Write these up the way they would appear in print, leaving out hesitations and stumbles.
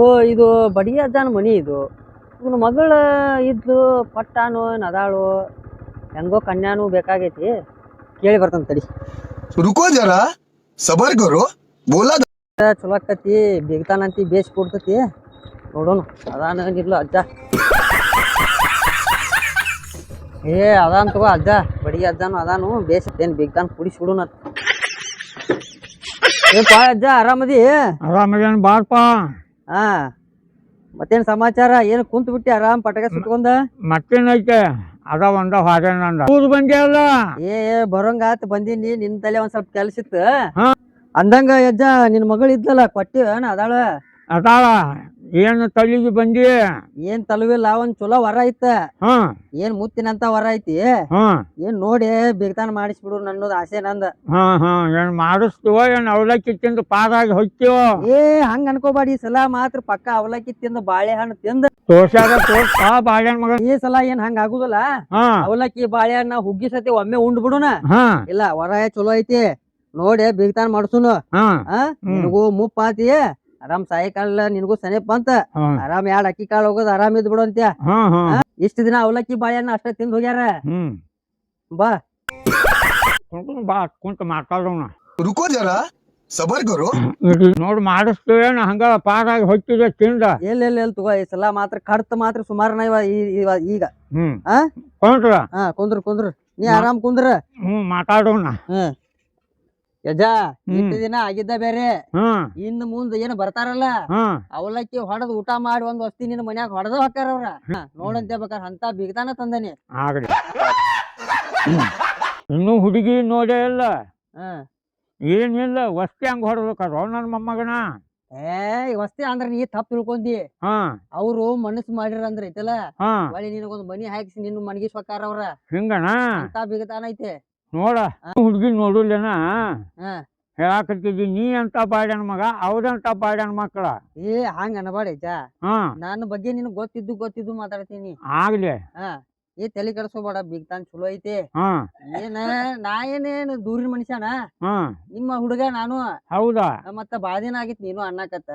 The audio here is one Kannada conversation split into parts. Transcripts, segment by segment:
ಓ ಇದು ಬಡಿ ಅಜ್ಜನ ಮನಿ ಇದು. ಇವನ ಮಗಳ ಇದ್ಲು ಪಟ್ಟಾನು ನದಾಳು ಹೆಂಗೋ ಕನ್ಯಾನು ಬೇಕಾಗೈತಿ. ಕೇಳಿ ಬರ್ತಾನ ತಡಿ. रुको जरा सबर करो बोला ಚಲೋ ಆಕತಿ ಬೇಗ್ತಾನಂತಿ ಬೇಸ್ ಕೊಡ್ತತಿ ನೋಡೋಣ. ಅದಾನ ಇಲ್ಲ ಅಜ್ಜ. ಅದಾನ ತಗೋ ಅಜ್ಜ ಬಡಿ ಅಜ್ಜಾನು ಅದಾನು ಬೇಸ್ ಏನ್ ಬೇಗ್ತಾನ ಕುಡಿಸಿ ಬಿಡುನ. ಏಪಾ ಅಜ್ಜ ಆರಾಮದಿ? ಆರಾಮದೇನು ಬಾರಪ್ಪ. ಹಾ ಮತ್ತೇನ್ ಸಮಾಚಾರ? ಏನು ಕುಂತ ಬಿಟ್ಟಿ ಆರಾಮ್ ಪಟಕ ಸುಟ್ಕೊಂಡ? ಮತ್ತೇನೈತೆ ಅದ ಒಂದ ಹಾಗೆ ನಂದ ಊರು ಬಂದೆ ಅಲ್ಲ. ಬರೋಂಗ ಆತ್ ಬಂದೀನಿ. ನಿನ್ ತಲೆ ಒಂದ್ ಸ್ವಲ್ಪ ಕೆಲ್ಸ ಇತ್ತು ಹಾ. ಅಂದಂಗ ಅಜ್ಜ ನಿನ್ ಮಗಳು ಇದ್ಲಲ್ಲ ಕೊಟ್ಟಿವೇನ ಅದಾಳ? ಅದಾಳ. ಏನು ತಲೆಗೆ ಬಂದಿ? ಏನ್ ತಲುವಿಲ್ಲ ಒಂದ್ ಚಲೋ ವರ ಐತ. ಹಾ ಏನ್ ಮುತ್ತಿನಂತ ವರ ಐತಿ. ಹಾ ಏನ್ ನೋಡಿ ಬೇಗ್ತಾನ ಮಾಡಿಸ್ಬಿಡು ನನ್ನೋದ್ ಆಸೆ ನಂದ. ಹಾ ಹಾ ಏನ್ ಮಾಡಿಸ್ತೀವೋ ಏನ್ ಅವಲಕ್ಕಿ ತಿಂದು ಪಾರಾಗಿ ಹೊಯ್ತೀವೋ? ಹಂಗ ಅನ್ಕೋಬಾಡಿ. ಈ ಸಲ ಮಾತ್ರ ಪಕ್ಕ ಅವಲಕ್ಕಿ ತಿಂದ ಬಾಳೆಹಣ್ಣು ತಿಂದ ತೋರ್ಸಾದ ತೋರ್ಸಾ ಬಾಳ್ಯಾನ ಮಗ. ಈ ಸಲ ಏನ್ ಹಂಗ ಆಗುದಿಲ್ಲ. ಹಾ ಅವಲಕ್ಕಿ ಬಾಳೆಹಣ್ಣ ಹುಗ್ಗಿ ಸತಿ ಒಮ್ಮೆ ಉಂಡ್ ಬಿಡುನ. ಹಾ ಇಲ್ಲ ವರ ಚಲೋ ಐತಿ ನೋಡಿ ಬೇಗ್ತಾನ ಮಾಡ್ಸುನು. ಹಾ ನಿನಗೂ ಮುಪ್ಪಾತಿ ಆರಾಮ್ ಸಾಯಂಕಾಲ ನಿನಗೂ ಸನೇಪ್ ಬಂತ ಆರಾಮ್ ಎರಡ್ ಅಕ್ಕಿ ಕಾಳು ಹೋಗೋದು ಆರಾಮ್ ಇದ್ ಬಿಡು ಅಂತ್ಯ. ಹಾ ಹಾ ಇಷ್ಟ ದಿನ ಅವಲಕ್ಕಿ ಬಾಳೆಹಣ್ಣ ಅಷ್ಟ ತಿಂದ್ ಹೋಗ್ಯಾರ. ಬಾ ಬಾ ಕುಂತ ಮಾತಾಡೋಣ. रुको जरा सबर करो ನೋಡ್ ಮಾಡಿಸ್ತೀವೇನ ಹಂಗ ಪಾರಾಗಿ ಹೊಯ್ತಿದೆ ತಿಂದ? ಎಲ್ ತಗೋ ಈ ಸಲ ಮಾತ್ರ ಕಡ್ತ ಮಾತ್ರ ಸುಮಾರನ ಈಗ. ಕೊಂಡ್ರ ಕುಂದ್ರ ನೀ ಆರಾಮ್ ಕುಂದ್ರ. ಮಾತಾಡೋಣ. ಯಜಾ ಇಷ್ಟ ದಿನ ಆಗಿದ್ದ ಬೇರೆ. ಇನ್ನು ಮುಂದ್ ಏನ್ ಬರ್ತಾರಲ್ಲ ಅವಲಕ್ಕಿ ಹೊಡೆದ್ ಊಟ ಮಾಡಿ ಒಂದ್ ವಸ್ತಿ ನಿನ್ ಮನ್ಯಾಗ ಹೊಡೆದ ಹಾಕಾರ ಅವ್ರ. ನೋಡಂತ ಬೇಕಾರ ಅಂತ ಬಿಗ್ತಾನ ತಂದಾನೆ. ಆಗ್ಲಿ ಇನ್ನು ಹುಡುಗಿ ನೋಡೇ ಇಲ್ಲ ಏನಿಲ್ಲ ವಸ್ತಿ ಹಂಗ ಹೊಡ್ಬೇಕಾರ ನನ್ ಮೊಮ್ಮಗನ. ವಸ್ತಿ ಅಂದ್ರ ನೀ ತಪ್ಪ ತಿಳ್ಕೊಂಡಿ. ಅವ್ರು ಮನಸ್ಸು ಮಾಡಿರ ಅಂದ್ರ ಐತಲ್ಲ ಒಳ್ಳೆ ನಿನಗೊಂದ್ ಮನಿ ಹಾಕಿಸಿ ನಿನ್ನ ಮನಗಿಸ್ ಹೊಕ್ಕಾರ ಅವ್ರ. ಹಿಂಗಣ ಅಂತ ಬಿಗ್ತಾನ ಐತೆ ನೋಡ. ಹುಡ್ಗಿ ನೋಡಿಲ್ಲೇನ ಹೇಳಾಕತ್ತಿದ್ದಿ ನೀ ಅಂತ ಬಾಡ್ಯಾನ ಮಗ ಅವ್ರಂತ ಬಾಡ್ಯಾನ ಮಕ್ಕಳ. ಹಂಗ ಅನಬಾಡೈತ. ನನ್ನ ಬಗ್ಗೆ ನಿನಗ್ ಗೊತ್ತಿದ್ದು ಮಾತಾಡ್ತೀನಿ. ಆಗ್ಲಿ ತಲೆ ಕೆಡ್ಸೋಬೇಡ ಬಿಗ್ತಾನ್ ಚಲೋ ಐತಿ. ನಾ ಏನೇನು ದೂರಿನ ಮನುಷ್ಯನ ನಿಮ್ಮ ಹುಡುಗ ನಾನು. ಹೌದಾ? ಮತ್ತ ಬಾಳ ದಿನ ಆಗಿತ್ ನೀನು ಅನ್ನಕತ್ತ.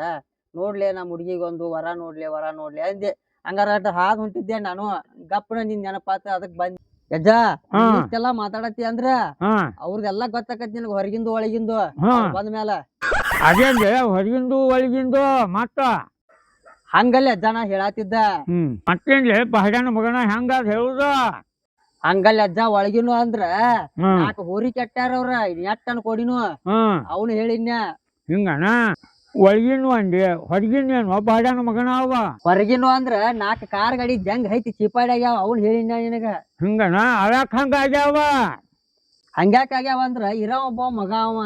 ನೋಡ್ಲೆ ನಮ್ ಹುಡುಗಿಗೊಂದು ವರ ನೋಡ್ಲೆ ಅಂದೆ. ಹಂಗಾರ ಹಾದ್ ಹೊಂಟಿದ್ದೆ ನಾನು. ಗಪ್ಪನ ನಿನ್ ನೆನಪಾತ ಅದಕ್ ಬಂದ್. ಯಜ್ಜ ಇಷ್ಟೆಲ್ಲಾ ಮಾತಾಡತಿ ಅಂದ್ರ ಅವ್ರದೆಲ್ಲಾ ಗೊತ್ತಾಕತಿ ನಿನಗ ಹೊರಗಿಂದು ಒಳಗಿಂದು ಬಂದ ಮ್ಯಾಲ. ಅದೇ ಹೊರಗಿಂದು ಒಳಗಿಂದು ಮತ್ತ ಹಂಗಲ್ಲ ಅಜ್ಜ ನಾ ಹೇಳಾತಿದ್ದ. ಮತ್ತೇನ್ಲಿ ಬಾಡ್ಯಾನ ಮಗನ ಹೆಂಗ ಹೇಳುದ? ಹಂಗಲ್ಲ ಅಜ್ಜ ಒಳಗಿನು ಅಂದ್ರ ನಾಲ್ಕು ಹೋರಿ ಕೆಟ್ಟಾರ ಅವ್ರ ಎಟ್ಟನ್ ಕೊಡಿನು ಅವನು ಹೇಳಿನ್ಯ. ಹಿಂಗಣ ಒಳಗಿನ ಅಂಡಿ ಹೊರಗಿನ ಬಾಡ್ಯಾನ ಮಗನ ಅವ. ಹೊರಗಿನು ಅಂದ್ರ 4 ಕಾರ್ ಗಾಡಿ ಜಂಗ್ ಐತಿ ಚಿಪಾಡಿ ಆಗ್ಯಾವ ಅವ್ನು ಹೇಳಿನ್ಯ ನಿನಗ. ಹಿಂಗಣ ಅಳ್ಯಾಕ ಹಂಗ ಆಗ್ಯಾವ? ಹಂಗ್ಯಾಕ ಆಗ್ಯಾವ ಅಂದ್ರ ಇರೋ ಒಬ್ಬ ಮಗ ಅವ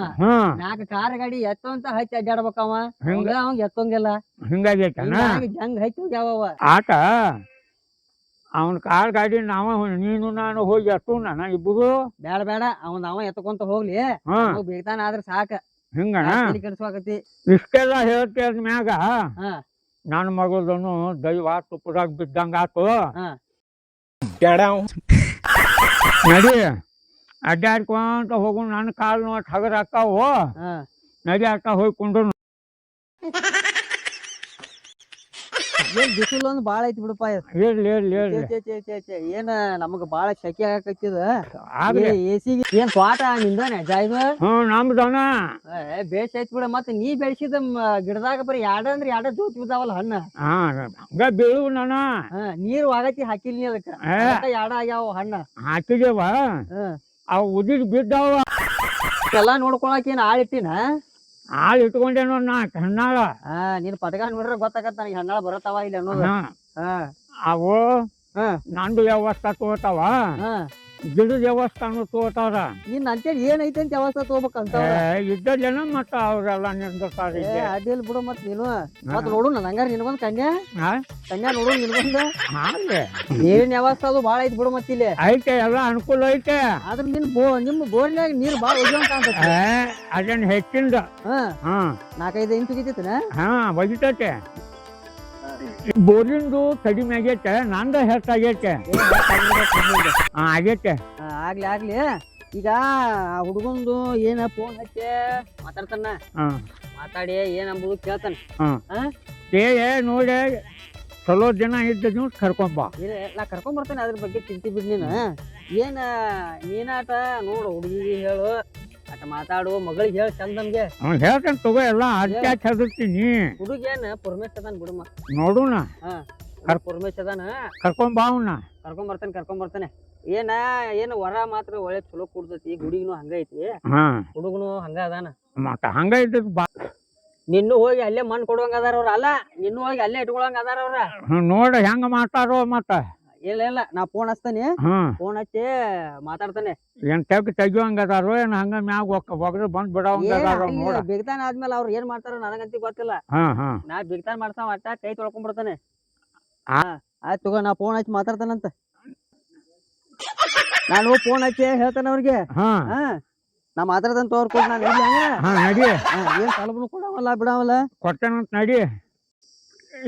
4 ಕಾರ್ ಗಾಡಿ ಎತ್ತಂತ ಹಚ್ಚಿ ಅಡ್ಡಾಡ್ಬೇಕವ. ಅವಂಗ ಎತ್ತಂಗಿಲ್ಲ. ಹಿಂಗಾಗೈತನ ಜಂಗ್ ಹಚ್ಚಿ ಹೋಗ್ಯಾವ ಆಟ. ಅವನ್ ಕಾರ್ ಗಾಡಿ ನಾವ ನೀನು ನಾನು ಹೋಗಿ ಎತ್ತು ನಾನ ಇಬ್ಬರು. ಬೇಡ ಅವ ಎತ್ಕೊಂತ ಹೋಗ್ಲಿ ಬೇಗ್ತಾನ ಆದ್ರ ಸಾಕ. ಹಿಂಗಣ ಕೆಡ್ಸ್ವಾಕತಿ. ಇಷ್ಟೆಲ್ಲ ಹೇಳ್ತಿ ಮ್ಯಾಗ ನನ್ನ ಮಗದನು ದೈವ ತುಪ್ಪದಾಗ ಬಿದ್ದಂಗ ಆತು. ನಡಿ ಅಡ್ಡಾಡ್ಕೊಂತ ಹೋಗು. ನನ್ನ ಕಾಲು ನೋಟ್ ಹಗರ್ ಹಾಕಾವು. ನಡಿ ಅಕ್ಕ ಹೋಗ್ಕೊಂಡು ಬಿಸಿಲು ಒಂದ್ ಬಾಳ ಐತಿ ಬಿಡಪ್ಪ. ಏನ ನಮಗ ಬಾಳ ಶೆಕೆ ಆಗಾಕತ್ತಿದ. ಎಸಿಗೆ ಏನ್ ಸ್ವಾಟ ನಿಂದಾನೆ ಜಾಯ್ದು? ನಮ್ದನ ಬೇಸ್ ಐತಿ ಬಿಡ. ಮತ್ತ ನೀ ಬೆಳೆಸಿದ ಗಿಡದಾಗ ಬರೀ ಎರಡ ಜೋತ್ ಬಿದ್ದಾವಲ್ಲ ಹಣ್ಣ. ಹಂಗ ಬೀಳು ನಾನ ನೀರ್ ವಾಗತಿ ಹಾಕಿಲ್ನಿ ಅದಕ್ಕ ಎರಡ ಆಗ್ಯಾವ ಹಣ್ಣ. ಹಾಕಿದೇವ ಅವ್ ಉದಿದ್ ಬಿದ್ದಾವ. ಎಲ್ಲಾ ನೋಡ್ಕೊಳಕ್ ಏನ್ ಆಳ್ ಇಟ್ಟಿನ? ಆಳ್ ಇಟ್ಕೊಂಡೇನೋ ನಾ ಹೆಣ್ಣಾಳ. ನೀನ್ ಪಟಕ ನೋಡ್ರ ಗೊತ್ತಾಗತ್ತ ನನಗೆ ಹೆಣ್ಣಾಳ ಬರತಾವ ಇಲ್ಲ ಅನ್ನೋದು. ಅವು ನಂದು ವ್ಯವಸ್ಥೆ ತಗೋತಾವ ಗಿಡದ ವ್ಯವಸ್ಥಾನು ತಗೋತಾರ. ನಿನ್ ಅಂತೇಳಿ ಏನೈತೆ ಅಂತ ವ್ಯವಸ್ಥೆ ತಗೋಬೇಕಂತ ಇದ್ದಲ್ಲೇನ ಮತ್ತ ಅವ್ರೆಲ್ಲ ನಿಂದಿರ್ತಾರ. ಅಡ್ಡಿಲ್ ಬಿಡು. ಮತ್ ನೀನು ಮತ್ ನೋಡು ನನ್ ಹಂಗಾರ ನಿನ್ಗೊಂದ್ ಕನ್ಯಾ ನೋಡು ನಿನ್ಗೊಂದ ನೀರಿನ ವ್ಯವಸ್ಥೆ ಅದು ಬಾಳ ಐತಿ ಬಿಡು. ಮತ್ ಇಲ್ಲಿ ಐತೆ ಎಲ್ಲ ಅನುಕೂಲ ಐತೆ. ಆದ್ರ ನಿಮ್ಮ ಬೋರ್ನ್ಯಾಗ ನೀರ್ ಬಾಳ ಒಗ್ಯಂತ ಅಂತ. ಅದನ್ನ ಹೆಚ್ಚಿಂದ 4-5 ಇಂಚ್ ತೆಗಿತೈತನ? ಒಗಿತೈತೆ. ಬೋರಿಂದು ಕಡಿಮೆ ಆಗೈತೆ. ನಂದ ಹೆಚ್ಚಾಗೈತೆ. ಆಗೈತೆ. ಆಗ್ಲಿ ಈಗ ಹುಡುಗಂದು ಏನ ಫೋನ್ ಹಚ್ಚಿ ಮಾತಾಡ್ತಾನ ಮಾತಾಡಿ ಏನಂಬುದು ಕೇಳ್ತಾನ ನೋಡಿ ಚಲೋ ಜನ ಇದ್ದು ಕರ್ಕೊಂಬ ನಾ ಕರ್ಕೊಂಡ್ ಬರ್ತೇನೆ ಅದ್ರ ಬಗ್ಗೆ ಚಿಂತೆ ಬಿಡ್ ನೀನು ಏನ ನೀನಾಟ ನೋಡು ಹುಡುಗಿಗೆ ಹೇಳು ಆಟ ಮಾತಾಡು ಮಗಳಿಗೆ ಹೇಳಿ ಚಂದ ನಮ್ಗೆ ಹೇಳ್ತೇನೆ ತಗೋ ಎಲ್ಲ ಅಡ್ಡ ಚದಿರ್ತೀನಿ ಹುಡುಗ ಏನ್ ಪುರ್ಮೇಶ್ ಅದಾನ ಬಿಡುಮ ನೋಡುಣ ಪುರ್ಮೇಶ್ ಅದಾನ ಕರ್ಕೊಂಡ್ ಬಾ ಅವ್ನ ಕರ್ಕೊಂಡ್ ಬರ್ತೇನೆ ಏನ ವರ ಮಾತ್ರ ಒಳ್ಳೆ ಚಲೋ ಕೊಡ್ತೈತಿ ಹುಡುಗಿನೂ ಹಂಗ ಐತಿ ಹುಡುಗನು ಹಂಗ ಅದಾನ ಮತ್ತ ಹಂಗ ಇದ್ದ ಬಾ ನಿನ್ನೂ ಹೋಗಿ ಅಲ್ಲೇ ಮಣ್ಣು ಕೊಡುವಂಗ ಅದಾರ ಅವ್ರ ಅಲ್ಲ ನಿನ್ನೂ ಹೋಗಿ ಅಲ್ಲೇ ಇಟ್ಕೊಳಂಗ ಅದಾರ ಅವ್ರ ನೋಡ ಹೆಂಗ ಮಾತಾಡೋ ಮತ್ತ ಇಲ್ಲ ನಾ ಫೋನ್ ಹಚ್ತಾನೆ ಫೋನ್ ಹಚ್ಚಿ ಮಾತಾಡ್ತಾನೆ ಏನ್ ತೆಗಿಯೋಂಗ ಅದಾರೋ ಏನ್ ಹಂಗ ಮ್ಯಾಗ ಒಗದು ಬಂದ್ ಬಿಡೋಂಗ ಅದಾರೋ ನೋಡ ಬಿಗ್ತಾನ ಆದ್ಮೇಲೆ ಅವ್ರ ಏನ್ ಮಾಡ್ತಾರ ನನಗಂತಿ ಗೊತ್ತಿಲ್ಲ ನಾ ಬಿಗ್ತಾನ ಮಾಡ್ತಾವ ಅಟ್ಟ ಕೈ ತೊಳ್ಕೊಂಡ್ ಬಿಡ್ತಾನೆ ಆಯ್ತು ತಗೋ ನಾ ಫೋನ್ ಹಚ್ಚಿ ಮಾತಾಡ್ತಾನಂತ ನಾನು ಫೋನ್ ಹಚ್ಚಿ ಹೇಳ್ತಾನೆ ಅವ್ರಿಗೆ ನಾ ಮಾತಾಡ್ದಂತ ಅವ್ರ ಕೊಡ್ ನಾನು ನಡಿ ಏನ್ ಸಲಭನು ಕೊಡವಲ್ಲ ಬಿಡವಲ್ಲ ಕೊಡ್ತೇನಂತ ನಡಿ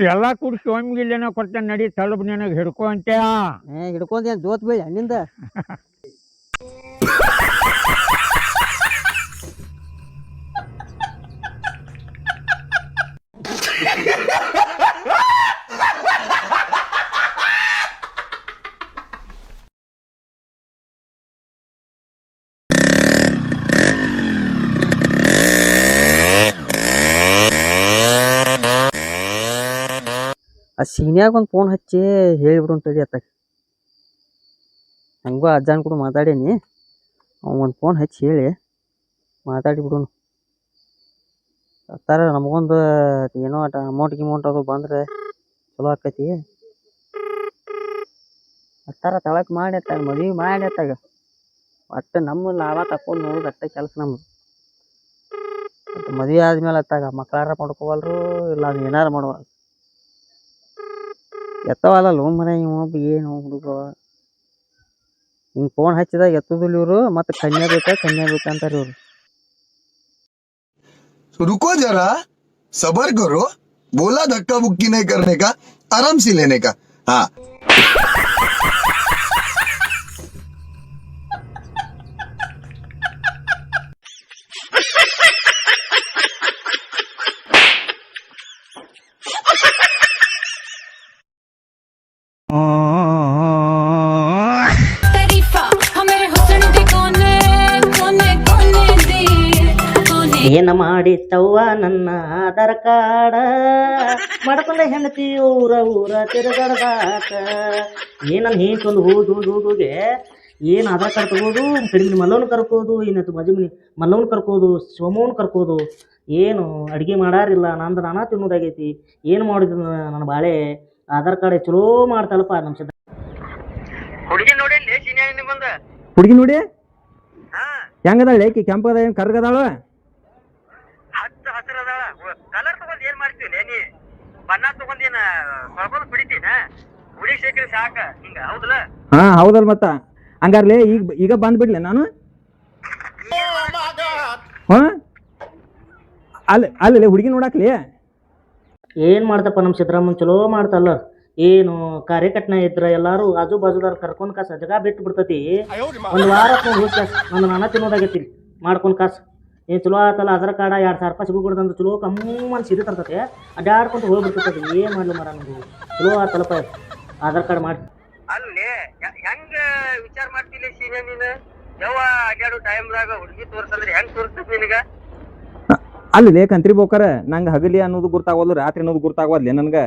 ಎಲ್ಲಾ ಕೂಡಿಸಿ ಒಮ್ಗಿಲ್ಲೇನೋ ಕೊಡ್ತೇನೆ ನಡಿ ತಲಬ್ ನಿನಗೆ ಹಿಡ್ಕೊ ಅಂತ ಹಿಡ್ಕೊಂಡ್ ಏನ್ ಜೋತ್ ಬೀಳಿ ಹಣ್ಣಿಂದ ಆ ಸೀನ್ಯಾಗ ಒಂದು ಫೋನ್ ಹಚ್ಚಿ ಹೇಳಿಬಿಡು ಅಂತೇಳಿ ಅತ್ತಾಗ ಹಂಗೂ ಅಜ್ಜಾನ್ ಕೂಡ ಮಾತಾಡೀನಿ ಅವ್ನು ಒಂದು ಫೋನ್ ಹಚ್ಚಿ ಹೇಳಿ ಮಾತಾಡಿಬಿಡುನು ಅತ್ತಾರ ನಮಗೊಂದು ಏನೋ ಅಮೌಂಟ್ ಅದು ಬಂದ್ರೆ ಚಲೋ ಆಕೈತಿ ಅತ್ತಾರ ತಳಕ್ ಮಾಡಿ ಅತ್ತಾಗ ಮದ್ವೆ ಮಾಡಿ ಅತ್ತಾಗ ಒಟ್ಟು ನಮ್ಮ ಲಾಭ ತಕೊಂಡು ನೋಡುದು ಅಷ್ಟೇ ಕೆಲಸ ನಮ್ದು ಮದ್ವೆ ಆದ್ಮೇಲೆ ಅತ್ತಾಗ ಮಕ್ಕಳಾರ ಮಾಡ್ಕೋವಲ್ರು ಇಲ್ಲ ಅದು ಏನಾರು ಮಾಡುವ ಎತ್ತವಲ್ಲ ಮರ ಇವ ಏನು ಹುಡುಗ ಹಿಂಗೆ ಫೋನ್ ಹಚ್ಚಿದಾಗ ಎತ್ತದಿಲ್ಲ ಇವರು ಮತ್ತೆ ಕನ್ಯಾ ಬೇಕಾ ಅಂತಾರೆ ಇವರು रुको जरा सबर करो बोला धक्का बुक्की नहीं करने का आराम से लेने का हाँ ಏನ ಮಾಡಿತ್ತವ್ವ ನನ್ನ ಆಧಾರ್ ಕಾರ್ಡ ಮಾಡ್ಕೊಂಡ ಹೆಂಡತಿ ಊರ ತಿರುಗಡ್ದಾಕ ಏನನ್ನ ಹಿಂಗೊಂದು ಹೂದುಗೆ ಏನು ಆಧಾರ್ ಕಾರ್ಡ್ ತಗೋದು ಕಡಿಮೆ ಮಲ್ಲವನ್ ಕರ್ಕೋದು ಏನತ್ತು ಮಜಮನಿ ಮಲ್ಲವನ್ ಕರ್ಕೋದು ಶಿವಮೋನ್ ಕರ್ಕೋದು ಏನು ಅಡುಗೆ ಮಾಡಾರಿಲ್ಲ ನಂದು ನಾನಾ ತಿನ್ನೋದಾಗೈತಿ ಏನು ಮಾಡಿದ್ರು ನನ್ನ ಬಾಳೆ ಆಧಾರ್ ಕಾರ್ಡ್ ಚಲೋ ಮಾಡ್ತಲ್ಲಪ್ಪ ನಮ್ಮ ಸಿದ್ಧ ಹುಡುಗಿ ನೋಡಿ ಹುಡುಗಿ ನೋಡಿ ಹೆಂಗದಾಳ ಏಕಿ ಕೆಂಪದ ಏನು ಕರ್ಗದಾಳ ಕಲರ್ ತಗೊಂಡ್ ಏನ್ ಮಾಡ್ತೀವಿ ನೀ ಬಣ್ಣ ತಗೊಂಡೇನ ತೊಳ್ಕೊಂಡ್ ಬಿಡಿತೀನ ಹುಡುಗಿ ಶೇಖರ್ ಸಾಕ ಹಿಂಗ ಹೌದಲ್ಲ ಹೌದಲ್ ಮತ್ತ ಹಂಗಾರ್ಲೆ ಈಗ ಬಂದ್ಬಿಡ್ಲೆ ನಾನು ಅಲ್ಲಿ ಹುಡುಗಿ ನೋಡಾಕ್ಲಿ ಏನ್ ಮಾಡ್ತಪ್ಪ ನಮ್ಮ ಸಿದ್ದರಾಮನ್ ಚಲೋ ಮಾಡ್ತಲ್ಲ ಏನು ಕಾರ್ಯಕಟ್ನ ಇದ್ರ ಎಲ್ಲಾರು ಆಜು ಬಾಜುದಾರ ಕರ್ಕೊಂಡ್ ಕಾಸ ಜಗ ಬಿಟ್ಟು ಬಿಡ್ತತಿ ಒಂದ್ ವಾರ ನಂದು ನಾನ ತಿನ್ನೋದಾಗೈತಿ ಮಾಡ್ಕೊಂಡ್ ಕಾಸು ಏನು ಚಲೋ ಆತಲ್ಲ ಆಧಾರ್ ಕಾರ್ಡ 2,000 ರೂಪಾಯಿ ಸಿಗೋಡ್ದಂದ್ರೆ ಚಲೋ ಕಮ್ಮನ್ ಸಿಡಿ ತರ್ತತೆ ಅಡ್ಡಾಡ್ಕೊಂತ ಹೋಗ್ಬಿಡ್ತದೆ ಏನು ಮಾಡ್ಲಿ ಮರ ನಮ್ಗೆ ಚಲೋ ಆತಲ್ಲಪ್ಪ ಆಧಾರ್ ಕಾರ್ಡ್ ಮಾಡಿ ಅಲ್ಲಿ ಹೆಂಗ ವಿಚಾರ ಮಾಡ್ತಿಲ್ಲ ಸೀನೆ ನೀನು ಯಾವ ಅಡ್ಡಾಡೋ ಟೈಮ್ದಾಗ ಹುಡುಗಿ ತೋರ್ಸಂದ್ರೆ ಹೆಂಗ್ ತೋರಿಸ್ತದೆ ನಿನಗ ಅಲ್ಲಿ ಕಂತ್ರಿ ಬೋಕರ ನಂಗೆ ಹಗಲಿ ಅನ್ನೋದು ಗುರ್ತಾಗೋದು ರಾತ್ರಿ ಅನ್ನೋದು ಗುರ್ತಾಗೋದ್ಲೆ ನನ್ಗೆ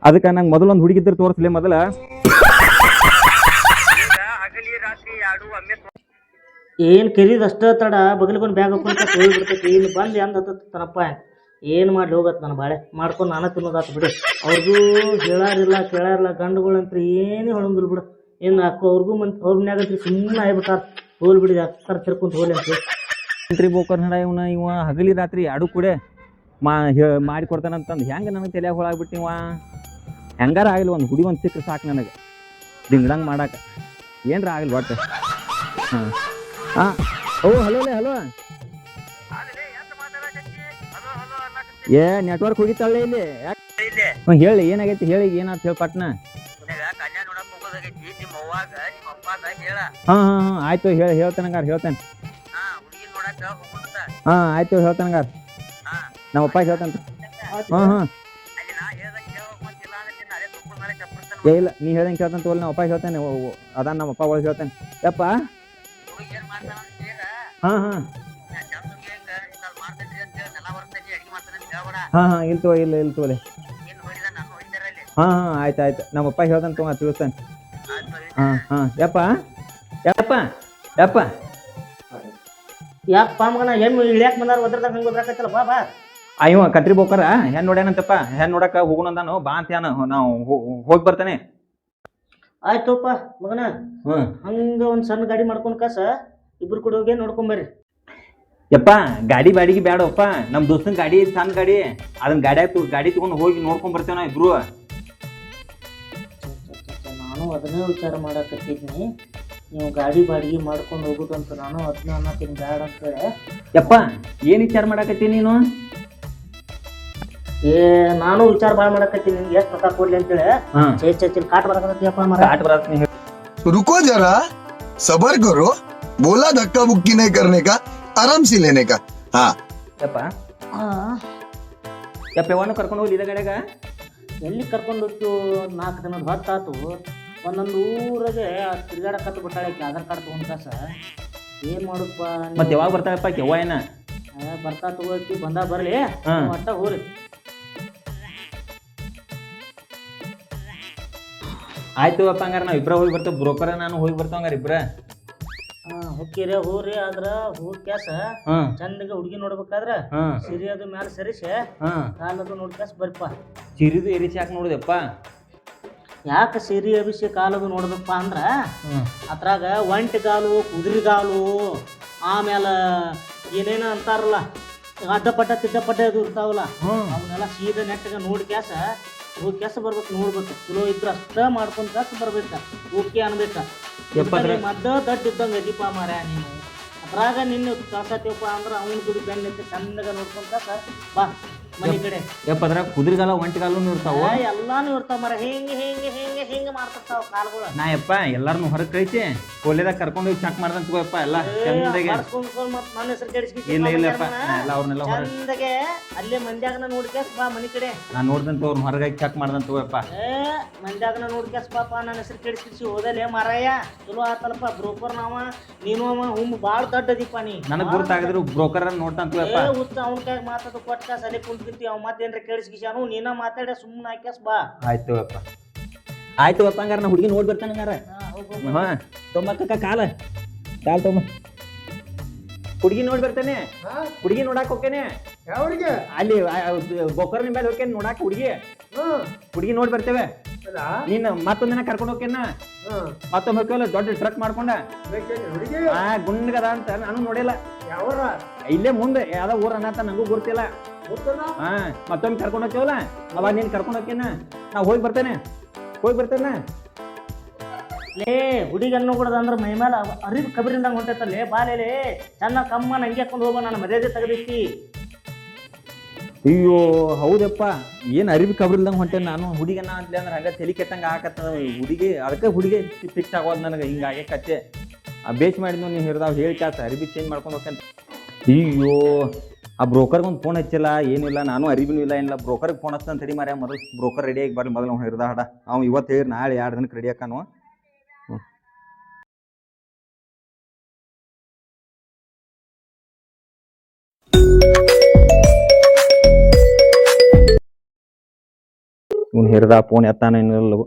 ಅದಕ್ಕೆ ನಂಗೆ ಮೊದಲೊಂದು ಹುಡುಗಿದ್ರೆ ತೋರಿಸ್ಲಿ ಮೊದಲ ಹಗಲಿ ರಾತ್ರಿ ಆಡು ಒಮ್ಮೆ ಏನು ಕೆರಿದ ಅಷ್ಟ ತಡ ಬಗಲಿ ಬಂದು ಬ್ಯಾಗ್ ಹಾಕೊಂತ ಹೋಗ್ಬಿಡ್ತೈತಿ ಇಲ್ಲಿ ಬಂದು ಹೆಂಗೆ ಹತ್ತತ್ತನಪ್ಪ ಏನು ಮಾಡಿ ಹೋಗತ್ತೆ ನನ್ನ ಬಾಳೆ ಮಾಡ್ಕೊಂಡು ನಾನ ತಿನ್ನೋದಾತು ಬಿಡು ಅವ್ರಿಗೂ ಹೇಳಾರಿಲ್ಲ ಕೇಳಾರಿಲ್ಲ ಗಂಡುಗಳಂತ್ರಿ ಏನೂ ಹೇಳಂಗಿಲ್ಲ ಬಿಡು ಏನು ಅಕ್ಕ ಅವ್ರಿಗೂ ಅವ್ರ ಮನ್ಯಾಗಂತ್ರಿ ಸುಮ್ಮನೆ ಆಗ್ಬಿಟ್ಟಾರ ಹೋಲ್ ಬಿಡಿ ಅಕ್ಕಾರ ತಿರ್ಕೊಂತ ಹೋಲಿ ಅಂತ ಕಂತ್ರಿ ಬೋಕರ್ ನಡ ಇವ ಹಗಲಿ ರಾತ್ರಿ ಎರಡು ಕೂಡ ಮಾಡಿ ಕೊಡ್ತಾನಂತಂದು ಹೆಂಗೆ ನನಗೆ ತಲೆಯಾಗ ಹೊಳಾಗ್ಬಿಟ್ಟು ಇವ ಹೆಂಗಾರ ಆಗಿಲ್ಲ ಒಂದು ಹುಡುಗಿ ಒಂದು ಸಿಕ್ಕರೆ ಸಾಕು ನನಗೆ ದಿಂಗ್ದಂಗೆ ಮಾಡಕ್ಕೆ ಏನರ ಆಗಿಲ್ಲ ಒಟ್ಟು ಹಾಂ ಓ ಹಲೋ ಏ ನೆಟ್ವರ್ಕ್ ಹೋಗಿತ್ತಾಳೆ ಇಲ್ಲಿ ಹೇಳಿ ಏನಾಗೈತಿ ಹೇಳಿ ಏನಾಯ್ತು ಹೇಳಿ ಪಟ್ನ ಕನ್ಯಾ ನೋಡಕ್ ಹೋಗೋದಾಗೈತಿ ನಿಮ್ಮ ಅವ್ವಾಗ ನಿಮ್ಮ ಅಪ್ಪಾಗ ಹೇಳ ಹಾ ಹಾ ಹಾ ಆಯ್ತು ಹೇಳ್ತೇನಂಗಾರ ಹೇಳ್ತೇನೆ. ಹಾ ಆಯ್ತು ಹೇಳ್ತೇನಂಗಾರ ನಮ್ಮ ಅಪ್ಪ ಹೇಳ್ತೇನೆ. ಹಾ ಹಾ ಇಲ್ಲ ನೀ ಹೇಳ್ದಂಗೆ ಕೇಳ್ತಾನೆ ತೋಲ್ ನಮ್ಮ ಅಪ್ಪ ಹೇಳ್ತೇನೆ. ಅದಾನ ನಮ್ಮ ಅಪ್ಪ ಒಳಗೆ ಹೇಳ್ತೇನೆ. ಯಪ್ಪ ಹಾ ಹಾ ಹಾ ಹಾ ಇಲ್ಲ ತೋ ಇಲ್ಲ ತೋಲೆ. ಹಾ ಹಾ ಆಯ್ತು ನಮ್ಮ ಅಪ್ಪ ಹೇಳ್ತಾನೆ ತಗೋ ತಿಳಿಸ್ತೇನೆ. ಹಾ ಹಾ ಯಪ್ಪ ಯಪ್ಪ ಯಪ್ಪ ಯಾಕಪ್ಪ ಮಗನ ಹೆಣ್ಣು ಇಳ್ಯಾಕ ಬಂದಾರ ಒದ್ರದಾಗ ಹಂಗೆ ಒದ್ರಾಕತ್ತಲ್ಲ ಬಾ ಬಾ. ಇವ ಕತ್ರಿ ಬೋಕರ ಹೆಣ್ ನೋಡ್ಯಾನಂತಪ್ಪ. ಹೆಣ್ ನೋಡಕ ಹೋಗೋಣ ಅಂದಾನು ಬಾ ಅಂತ ನಾವು ಹೋಗಿ ಬರ್ತಾನೆ. ಆಯ್ತುಪ್ಪ ಮಗನ ಹ್ಮ್ ಹಂಗ ಒಂದ್ ಸಣ್ಣ ಗಾಡಿ ಮಾಡ್ಕೊಂಡ್ ಕಾಸ ಇಬ್ರು ಕೂಡ ಹೋಗಿ ನೋಡ್ಕೊಂಬರ್ರಿ. ಯಪ್ಪ ಗಾಡಿ ಬಾಡಿಗೆ ಬೇಡಪ್ಪ. ನಮ್ ದೋಸ್ತನ ಗಾಡಿ ಸಣ್ಣ ಗಾಡಿ ಅದನ್ನ ಗಾಡಿ ತಗೊಂಡು ಹೋಗಿ ನೋಡ್ಕೊಂಡ್ ಬರ್ತೇವ ನಾ ಇಬ್ರು. ನಾನು ಅದನ್ನೇ ವಿಚಾರ ಮಾಡಕತ್ತಿದ್ನಿ. ನೀವು ಗಾಡಿ ಬಾಡಿಗೆ ಮಾಡ್ಕೊಂಡು ಹೋಗುದಂತ ನಾನು ಅದನ್ನ ಅನ್ನತೀನಿ ಬ್ಯಾಡ ಅಂತೇಳಿ. ಯಪ್ಪ ಏನ್ ವಿಚಾರ ಮಾಡಾಕತ್ತಿ ನೀನು? ನಾನು ವಿಚಾರ ಭಾಳ ಮಾಡಕತ್ತೀನಿ ನಿನ್ಗೆ ಎಷ್ಟು ರೊಕ್ಕ ಕೊಡ್ಲಿ ಅಂತೇಳಿ. ಚೇಚಿಲ್ ಕಾಟ್ ಬರಕತ್ತೀಯಪ್ಪ ಮರ. ಕಾಟ್ ಬರತ್ತೀನಿ. रुको जरा, सबर करो. बोला धक्का बुक्की नहीं करने का, आराम से लेने का. हाँ ಯಪ್ಪ ಯಪ್ಪ ಯಾವನು ಕರ್ಕೊಂಡು ಹೋಗ್ಲಿ ಇದ ಗಾಡ್ಯಾಗ? ಎಲ್ಲಿ ಕರ್ಕೊಂಡು ಹೋಗ್ತು? 4 ದಿನದ ಹೊತ್ತಾತು. ಒಂದೊಂದು ಊರಾಗೆ ತಿರ್ಗಾಡಕತ್ತು ಬಿಟ್ಟಾಳೆ ಆಧಾರ್ ಕಾರ್ಡ್ ತಗೊಂಡ್ ಕಾಸ. ಏನ್ ಮಾಡುಪ್ಪ ಮತ್ತೆ ಯಾವಾಗ ಬರ್ತಾಳಪ್ಪ ಕೆವ್ವ ಏನ? ಬರ್ತಾ ತಗೋಕಿ ಬಂದ ಬರ್ಲಿ ಒಟ್ಟ ಹೋರಿ. ಆಯ್ತು ಅಪ್ಪ ಹಂಗಾರ ನಾವ್ ಇಬ್ರ ಹೋಗಿ ಬರ್ತೇವೆ. ಬ್ರೋಕರ್ ನಾನು ಹೋಗಿ ಬರ್ತೇವೆ ಹಂಗಾರ ಇಬ್ರ. ಹೊಕ್ಕಿರಿ ಹೋರಿ. ಆದ್ರ ಹೋಗಿ ಕ್ಯಾಸ ಚಂದಗೆ ಹುಡುಗಿ ನೋಡ್ಬೇಕಾದ್ರ ಸಿರಿ ಅದು ಮ್ಯಾಲ ಸರಿಸಿ ಕಾಲದು ನೋಡ್ಕ್ಯಾಸ ಬರ್ಪ. ಸಿರಿದು ಏರಿಸಿ ಯಾಕೆ ನೋಡಿದೆಪ್ಪ? ಯಾಕೆ ಸಿರಿ ಅಭಿಷಿ ಕಾಲದು ನೋಡ್ಬೇಕಪ್ಪ ಅಂದ್ರ ಅದ್ರಾಗ ಒಂಟಿಗಾಲು ಕುದುರೆಗಾಲು ಆಮೇಲೆ ಏನೇನ ಅಂತಾರಲ್ಲ ಅಡ್ಡಪಟ್ಟ ತಿಡ್ಡಪಟ್ಟ ಅದು ಇರ್ತಾವಲ್ಲ ಅವನ್ನೆಲ್ಲ ಸೀದಾ ನೆಟ್ಟಗ ನೋಡಿ ಕ್ಯಾಸ ಹೋಗಿ ಕ್ಯಾಸ ಬರ್ಬೇಕು. ನೋಡ್ಬೇಕು ಚಲೋ ಇದ್ರ ಅಷ್ಟ ಮಾಡ್ಕೊಂಡ್ ಕ್ಯಾಸ ಬರ್ಬೇಕ. ಓಕೆ ಅನ್ಬೇಕ. ಮದ್ದ ದಡ್ಡ ಇದ್ದಂಗ ಅದೀಪ ಮಾರ ನೀನು. ಅದ್ರಾಗ ನಿನ್ನ ಕಳ್ಸತ್ತೀವಪ್ಪ ಅಂದ್ರ ಅವ್ನ ಗುಡಿ ಬೆನ್ನ ಚಂದಗ ನೋಡ್ಕೊಂಡ್ ಕ್ಯಾಸ ಬಾ ಮನೆ ಕಡೆ. ಯಪ್ಪ ಅದ್ರಾಗ ಕುದುರೆಗಾಲ ಒಂಟಿಗಾಲು ಇರ್ತಾವ. ಎಲ್ಲಾನು ಇರ್ತಾವ ಮರ. ಹಿಂಗ ಮಾಡ್ತಿರ್ತಾವ ಕಾಲ್ಗಳು. ನಾ ಯಪ್ಪ ಎಲ್ಲಾರನು ಹೊರಗೆ ಕಳಿಸಿ ಕೊಲೆದಾಗ ಕರ್ಕೊಂಡು ಹೋಗಿ ಚೆಕ್ ಮಾಡ್ದಂತ ತಗೋಯಪ್ಪ ಎಲ್ಲ ಚಂದಗೆ. ನನ್ನ ಹೆಸರು ಕೆಡಿಸ್ಕಿ ಇಲ್ಲ ಅವ್ರನ್ನೆಲ್ಲ ಚಂದಗೆ ಅಲ್ಲೇ ಮಂದ್ಯಾಗನ ನೋಡ್ಕ್ಯಾಸ್ ಬಾ ಮನಿ ಕಡೆ. ನಾ ನೋಡ್ದಂತ ಅವ್ರನ್ನ ಹೊರಗಾಗಿ ಚೆಕ್ ಮಾಡ್ದಂತ ತಗೋಯಪ್ಪ. ಮಂದ್ಯಾಗನ ನೋಡ್ಕ್ಯಾಸ್ ಪಾಪ ನನ್ನ ಹೆಸರು ಕೆಡಿಸ್ಕಿಸಿ ಹೋದಲ್ಲೇ ಮಾರಾಯ. ಚಲೋ ಆತಲ್ಪ ಬ್ರೋಕರ್ ನಾವ ನೀನು ಅವ ಬಾಳ ದೊಡ್ಡ ಅದೀಪ ನೀ. ನನಗ್ ಗುರುತಾಗಿದ್ರು ಬ್ರೋಕರ್ ನೋಡ್ತಾನ ತಗೋಯಪ್ಪ. ಅವ್ನ ಕೈ ಮಾತಾಡು ಕೊಟ್ಟ ಸಲಿ ಕುಂತ್ಕಿಂತಿ. ಅವ್ ಮತ್ತೇನ್ರ ಕೇಳಿಸ್ಕಿಸಾನು ನೀನ ಮಾತಾಡ ಸುಮ್ಮನೆ ಹಾಕ್ಯಾಸ್ ಬಾ. ಆಯ್ತು ಅಪ್ಪ ಹಂಗಾರ ನಾ ಹುಡುಗಿ ನೋಡಿ ಬರ್ತಾನೆ ಹಂಗಾರ. ಹಾ ತೊಂಬಕ್ಕ ಕಾಲ ತೊಂಬ ಹುಡುಗಿ ನೋಡಿ ಬರ್ತಾನೆ. ಹುಡುಗಿ ನೋಡಾಕ್ ಹೋಗ್ತೇನೆ ಅಲ್ಲಿ ಗೋಕರ್ನ ಮೇಲೆ ಹೋಗ್ತೇನೆ ನೋಡಾಕ ಹುಡುಗಿ ನೋಡಿ ಬರ್ತೇವೆ. ನೀನ್ ಮತ್ತೊಂದ್ ದಿನ ಕರ್ಕೊಂಡು ಹೋಗ್ತೇನ. ಮತ್ತೊಮ್ಮೆ ಹೋಗ್ತೇವಲ್ಲ ದೊಡ್ಡ ಟ್ರಕ್ ಮಾಡ್ಕೊಂಡ ಗುಂಡ್ಗದ ಅಂತ ನಾನು ನೋಡಿಲ್ಲ. ಇಲ್ಲೇ ಮುಂದೆ ಯಾವ್ದೋ ಊರ ಅನ್ನತ್ತ ನಂಗೂ ಗೊತ್ತಿಲ್ಲ. ಮತ್ತೊಮ್ಮೆ ಕರ್ಕೊಂಡು ಹೋಗ್ತೇವಲ್ಲ ಅವಾಗ ನೀನ್ ಕರ್ಕೊಂಡು ಹೋಗ್ತೇನ. ನಾ ಹೋಗಿ ಬರ್ತೇನೆ. ಲೇ ಹುಡುಗಿ ಅನ್ನೋ ಕೂಡ ಅಂದ್ರೆ ಮೈ ಮೇಲೆ ಅರಿವು ಕಬರಿಂದ ಹೊಂಟೈತಲ್ಲೇ ಬಾಲೇಲೆ ಚೆನ್ನ ಕಮ್ಮ ನಂಗೆ ಹಾಕೊಂಡು ಹೋಗೋ. ನಾನು ಮರ್ಯಾದೆ ತೆಗೆದೈತಿ. ಅಯ್ಯೋ ಹೌದಪ್ಪ ಏನ್ ಅರಿವಿ ಕಬ್ರಿಲ್ದಂಗ ಹೊಂಟೇನೆ ನಾನು. ಹುಡುಗನ ಅಂತಲೇ ಅಂದ್ರೆ ಹಂಗ ತಲೆ ಕೆಟ್ಟಂಗ ಆಕತ್ತ ಹುಡುಗಿ. ಅದಕ್ಕೆ ಹುಡುಗಿ ಫಿಕ್ಸ್ ಆಗೋದು ನನಗೆ. ಹಿಂಗಾಗಿ ಕತ್ತೆ ಬೇಸ್ ಮಾಡಿದ್ನು ನೀವು ಹಿರಿದಾವ್ ಹೇಳಿ ಕ್ಯಾಸ ಅರಿವಿ ಚೇಂಜ್ ಮಾಡ್ಕೊಂಡು ಹೋಗ್ತೇನೆ. ಅಯ್ಯೋ ಆ ಬ್ರೋಕರ್ಗೆ ಒಂದು ಫೋನ್ ಹಚ್ಚಿಲ್ಲ ಏನಿಲ್ಲ. ನಾನು ಅರಿವಿನೂ ಇಲ್ಲ ಏನಿಲ್ಲ. ಬ್ರೋಕರ್ಗೆ ಫೋನ್ ಹಚ್ತಾನೆ ತಡಿ ಮಾರ್ಯ. ಮೊದಲು ಬ್ರೋಕರ್ ರೆಡಿ ಆಗಿ ಬರ್ಲಿ ಮೊದಲು. ಹಿರಿದ ಹಾಡ ಅವ್ನು ಇವತ್ತು ಹೇಳಿ ನಾಳೆ 2 ದಿನಕ್ಕೆ ರೆಡಿ ಆಕಾನು. ಇವ್ನು ಹಿರಿದ ಫೋನ್ ಎತ್ತಾನ ಏನಿಲ್ಲವು.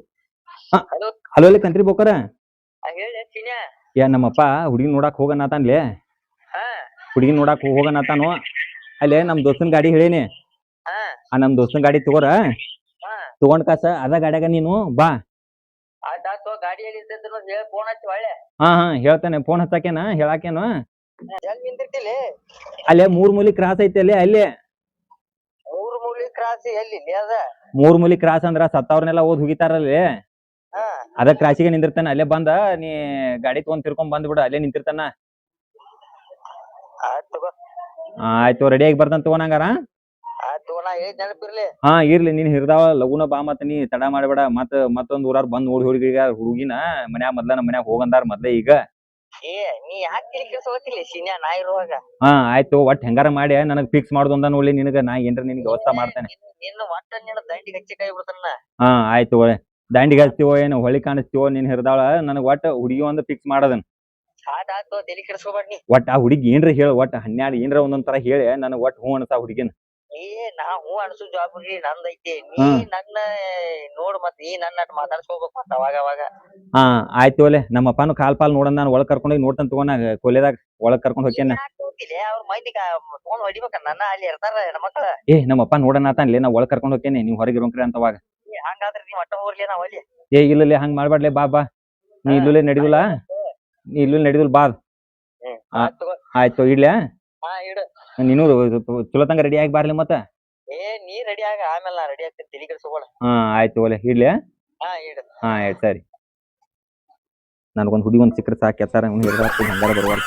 ಹಲೋ ಅಲ್ಲಿ ಕಂತ್ರಿ ಬ್ರೋಕರ. ನಮ್ಮಪ್ಪ ಹುಡುಗಿ ನೋಡಕ್ ಹೋಗನತಾನ್ಲೇ. ಹುಡುಗಿ ನೋಡಕ್ ಹೋಗನತಾನು. ಅಲ್ಲೇ ನಮ್ ದೋಸ್ತನ ಗಾಡಿ ಹೇಳೀನಿ. ನಮ್ ದೋಸ್ತನ ಗಾಡಿ ತಗೋರ. ತಗೊಂಡ್ ಕಾಸ ಅದ ಗಾಡ್ಯಾಗ ನೀನು ಬಾ. ಹಾ ಹೇಳ್ತೇನೆ. ಫೋನ್ ಹಚ್ಚಾಕೇನ ಹೇಳಾಕೇನು. ಅಲ್ಲೇ 3 ಮೂಲಿ ಕ್ರಾಸ್ ಐತಿ ಅಲ್ಲಿ. ಅಲ್ಲೇ 3 ಮೂಲಿ ಕ್ರಾಸ್ ಅಂದ್ರ ಸತ್ತವ್ರನ್ನೆಲ್ಲ ಓದ್ ಹೋಗಿತಾರಲ್ಲಿ. ಅದ ಕ್ರಾಸಿಗೆ ನಿಂದಿರ್ತಾನ. ಅಲ್ಲೇ ಬಂದ ನೀ ಗಾಡಿ ತಗೊಂಡ್ ತಿರ್ಕೊಂಡ್ ಬಂದ್ಬಿಡ. ಅಲ್ಲೇ ನಿಂತಿರ್ತಾನ. ಆಯ್ತು ರೆಡಿ ಆಗಿ ಬರ್ತಾನ ತಗೋಣಂಗಾರ. ನಾ ಹೇಳಿದ್ ನೆನಪಿರ್ಲಿ. ಹಾ ಇರ್ಲಿ, ನೀನ್ ಹಿರ್ದಾವ ಲಗುನ ಬಾ, ಮತ್ತ ನೀ ತಡ ಮಾಡ್ಬೇಡ. ಮತ್ತೊಂದ್ ಊರಾರ್ ಬಂದ್ ನೋಡಿ ಹುಡುಗಿನ ಮನ್ಯಾಗ ನಮ್ಮ ಮನ್ಯಾಗ ಹೋಗಂದಾರ ಮೊದ್ಲೇ ಈಗ. ಏ ನೀ ಯಾಕೆ ತಿಳಿ ಕೆಲ್ಸೋತಿಲ್ಲ ಶಿನ್ಯಾ ನಾ ಇರುವಾಗ? ಹಾ ಆಯ್ತು, ಒಟ್ ಹೆಂಗಾರ ಮಾಡಿ ನನಗ್ ಫಿಕ್ಸ್ ಮಾಡುದ ನೋಡ್ಲಿ ನಿನಗ. ನಾ ಏನ್ರ ನಿನಗೆ ವ್ಯವಸ್ಥೆ ಮಾಡ್ತೇನೆ. ನಿನ್ನ ಒಟ್ಟ ನಿನ್ನ ದಂಡಿಗೆ ಹಚ್ಚಿ ಕೈ ಬಿಡ್ತಾನ. ಹಾ ಆಯ್ತು, ದಾಂಡಿಗೆ ಹಚ್ತೀವೋ ಏನು ಹೊಳಿ ಕಾಣಿಸ್ತೀವೋ ನೀನ್ ಹಿರ್ದಾಳ, ನನಗ್ ಒಟ್ಟ ಹುಡುಗಿ ಒಂದು ಫಿಕ್ಸ್ ಮಾಡದನ್. ಆಯ್ತು ತಲಿ ಕೆಡ್ಸ್ಕೊಬೇಡ ನೀ. ಒಟ್ಟ ಆ ಹುಡುಗಿ ಏನ್ರ ಹೇಳ, ಒಟ್ಟ 12 ಏನ್ರ ಒಂದೊಂದ್ ತರ ಹೇಳಿ ನನಗ್ ಒಟ್ಟ ಹೂ ಅನ್ಸ ಹುಡುಗಿನ. ಏ ನಾ ಹೂ ಅನ್ಸು ಜವಾಬ್ದಾರಿ ನಂದೈತಿ. ನೀ ನನ್ನ ನೋಡ್ ಮತ್ ನೀ ನನ್ನ ಮಾತಾಡ್ಸ್ಕೋಬೇಕು ಮತ್ತ ಅವಾಗ. ಹಾ ಆಯ್ತು ನಮ್ಮಪ್ಪನು ಕಾಲ್ ನೋಡನ್, ನಾನು ಒಳಗ್ ಕರ್ಕೊಂಡೋಗಿ ನೋಡ್ತಾನ ತಗೋಣ ಕೊಲೆದಾಗ. ಒಳಗ್ ಕರ್ಕೊಂಡ್ ಹೋಗ್ತೇನೆ. ಅವ್ರ ಮಂದಿ ಫೋನ್ ಹೊಡಿಬೇಕ ನನ್ನ ಅಲ್ಲಿ ಇರ್ತಾರ ಹೆಣ್ಮಕ್ಳ. ನಮ್ಮಪ್ಪ ನೋಡಣ ಆತನ್ಲೇ, ನಾ ಒಳಗ್ ಕರ್ಕೊಂಡ್ ಹೋಗ್ತೇನೆ, ನೀವ್ ಹೊರಗೆ ಇರೋಂಕ್ರಿ ಅಂತವಾಗ. ಹಂಗಾದ್ರೆ ನೀವ್ ಒಟ್ಟ ಹೋಗ್ಲಿ ನಾವ್ ಅಲ್ಲಿ. ಇಲ್ಲ ಹಂಗ್ ಮಾಡ್ಬಾಡ್ಲೆ, ಬಾ ನೀ ಇಲ್ಲೇ ನಡಿದಿಲ್ಲ, ಬಾ. ಆಯ್ತು ಇಡ್ಲ್ಯಾ? ಇಡು. ನೀನು ಚಲೋ ತಂಗ ರೆಡಿ ಆಗಿ ಬಾರ್ಲಿ ಮತ್ತ. ನೀ ರೆಡಿ ಆಗ, ಆಮೇಲೆ ನಾ ರೆಡಿ ಆಗ್ತೀನಿ, ತಲಿ ಕೆಡ್ಸ್ಕೊಬೇಡ. ಆಯ್ತು ಇಡ್ಲ್ಯಾ? ಇಡು. ಆಯ್ತು ಸರಿ. ನನಗೊಂದ್ ಹುಡುಗಿ ಒಂದ್ ಸಿಕ್ಕರೆ ಸಾಕು, ಎತ್ತಾರ ಹಂಗಾರ ಬರುವಾರ.